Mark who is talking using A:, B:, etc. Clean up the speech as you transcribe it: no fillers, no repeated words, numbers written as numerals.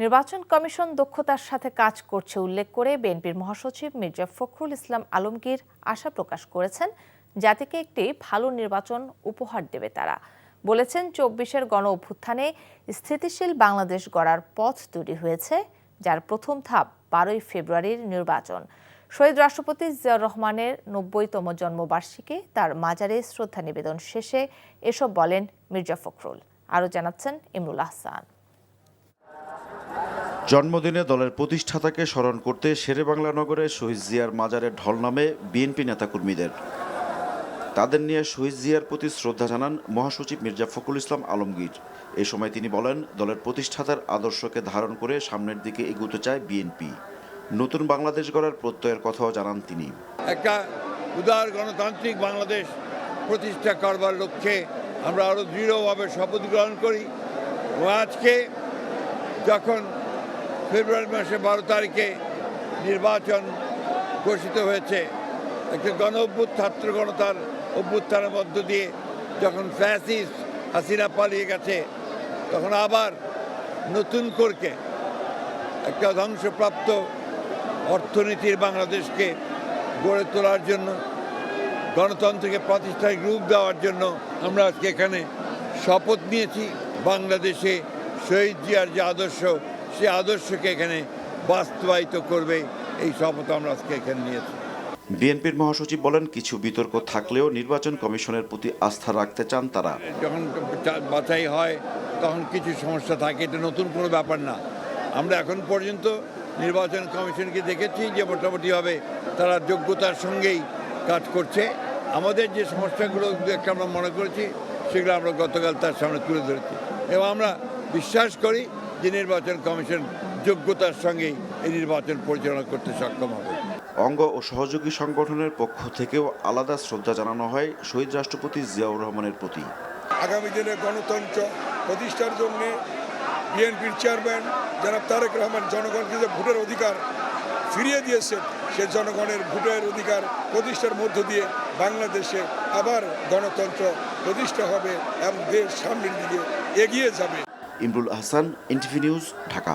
A: নির্বাচন কমিশন দক্ষতার সাথে কাজ করছে উল্লেখ করে বিএনপির মহাসচিব মির্জা ফখরুল ইসলাম আলমগীর আশা প্রকাশ করেছেন, জাতিকে একটি ভালো নির্বাচন উপহার দেবে তারা। বলেছেন, ২৪-এর গণ অভ্যুত্থানে স্থিতিশীল বাংলাদেশ গড়ার পথ তৈরি হয়েছে, যার প্রথম ধাপ ১২ই ফেব্রুয়ারির নির্বাচন। শহীদ রাষ্ট্রপতি জিয়াউর রহমানের ৯০তম জন্মবার্ষিকী তার মাজারে শ্রদ্ধা নিবেদন শেষে এসব বলেন মির্জা ফখরুল। আরও জানাচ্ছেন ইমরুল আহসান।
B: জন্মদিনে দলের প্রতিষ্ঠাতাকে স্মরণ করতে শেরেবাংলা নগরে শহীদ জিয়ার মাজারে ঢল নামে বিএনপি নেতাকর্মীদের। তাদের নিয়ে শহীদ জিয়ার প্রতি শ্রদ্ধা জানান মহাসচিব মির্জা ফখরুল ইসলাম আলমগীর। এ সময় তিনি বলেন, দলের প্রতিষ্ঠাতার আদর্শকে ধারণ করে সামনের দিকে এগোতে চায় বিএনপি। নতুন বাংলাদেশ গড়ার প্রত্যয়ের কথাও জানান তিনি।
C: একটা উদার গণতান্ত্রিক বাংলাদেশ প্রতিষ্ঠা করবার লক্ষ্যে আমরা আরও দৃঢ়ভাবে শপথ গ্রহণ করি। ও আজকে যখন ফেব্রুয়ারি মাসে ১২ তারিখে নির্বাচন ঘোষিত হয়েছে, একটা ছাত্র গণতার অভ্যুত্থানের মধ্য দিয়ে যখন ফ্যাসিস্ট হাসিনা পালিয়ে গেছে, তখন আবার নতুন করে একটা ধ্বংসপ্রাপ্ত অর্থনীতির বাংলাদেশকে গড়ে তোলার জন্য, গণতন্ত্রকে প্রাতিষ্ঠানিক রূপ দেওয়ার জন্য আমরা আজকে এখানে শপথ নিয়েছি। বাংলাদেশে শহীদ জিয়ার যে আদর্শ, সেই আদর্শকে এখানে বাস্তবায়িত করবে, এই শপথ আমরা আজকে এখানে নিয়েছি।
B: বিএনপির মহাসচিব বলেন, কিছু বিতর্ক থাকলেও নির্বাচন কমিশনের প্রতি আস্থা রাখতে চান তারা।
C: যখন বাছাই হয় তখন কিছু সমস্যা থাকে, এটা নতুন কোনো ব্যাপার না। আমরা এখন পর্যন্ত নির্বাচন কমিশনকে দেখেছি যে মোটামুটিভাবে তারা যোগ্যতার সঙ্গেই কাজ করছে। আমাদের যে সমস্যাগুলো একটা আমরা মনে করেছি, সেগুলো আমরা গতকাল তার সামনে তুলে ধরেছি এবং আমরা বিশ্বাস করি যে নির্বাচন কমিশন যোগ্যতার সঙ্গেই এই নির্বাচন পরিচালনা করতে সক্ষম হবে।
B: অঙ্গ ও সহযোগী সংগঠনের পক্ষ থেকেও আলাদা শ্রদ্ধা জানানো হয় শহীদ রাষ্ট্রপতি জিয়াউর রহমানের প্রতি।
D: আগামী দিনে গণতন্ত্র প্রতিষ্ঠার জন্য বিএনপির চেয়ারম্যান জনাব তারেক রহমান জনগণকে যে ভোটের অধিকার ফিরিয়ে দিয়েছেন, সে জনগণের ভোটের অধিকার প্রতিষ্ঠার মধ্য দিয়ে বাংলাদেশে আবার গণতন্ত্র প্রতিষ্ঠা হবে এবং দেশ সামনের দিকে এগিয়ে যাবে।
B: Imrul Ahsan, NTV news, Dhaka.